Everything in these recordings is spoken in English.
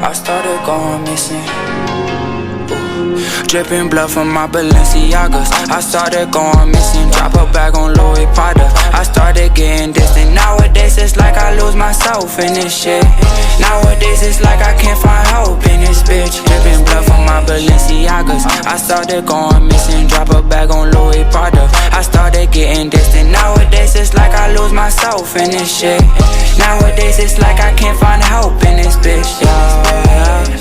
I started going missing. Dripping blood from my Balenciagas. I started going missing. Drop a bag on Louis Prada. I started getting distant. Nowadays it's like I lose myself in this shit. Nowadays it's like I can't find hope in this bitch. Dripping blood from my Balenciagas. I started going missing. Drop a bag on Louis Prada. I started getting distant. Nowadays it's like I lose myself in this shit. Nowadays it's like I can't find hope in this bitch.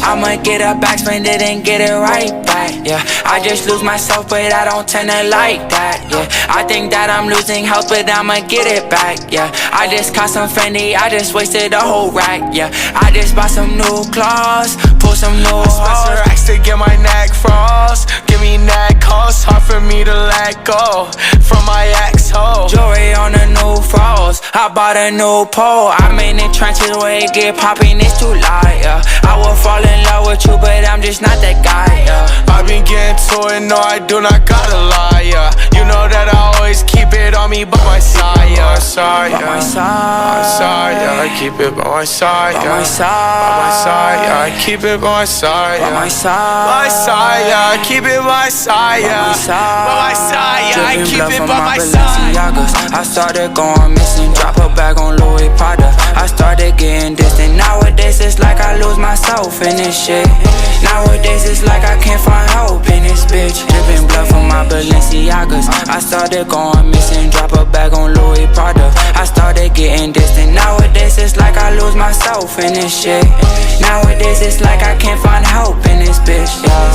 I'ma get a back, spend it and get it right back. Yeah, I just lose myself, but I don't tend to like that. Yeah, I think that I'm losing health, but I'ma get it back. Yeah, I just caught some Fendi, I just wasted a whole rack. Yeah, I just bought some new clothes, pull some new Spencer X to get my neck froze. Give me neck hoes, hard for me to let go from my ex-hoe. Jewelry on the new froze, I bought a new pole. I'm in the trenches where it get poppin', it's too loud, yeah. I would fall in love with you, but I'm just not that guy, yeah. I've been getting to it, no I do not gotta lie, yeah. You know that I always keep it on me by my side, yeah. By my side, yeah. I keep it by my side, by yeah. my side, yeah. I keep it by my side, yeah. by my side, my side, yeah. I keep it by my side, yeah. By my side, yeah. I keep it by my side. I started going missing. Drop a bag on Louis Prada. I started getting distant. Nowadays it's like I lose myself in this shit. Nowadays it's like I can't find hope in this bitch. Dripping blood from my Balenciagas. I started going missing. Drop a bag on Louis Prada. I started getting distant. Nowadays it's like I lose myself in this shit. Nowadays it's like I can't find hope in this bitch. Yeah.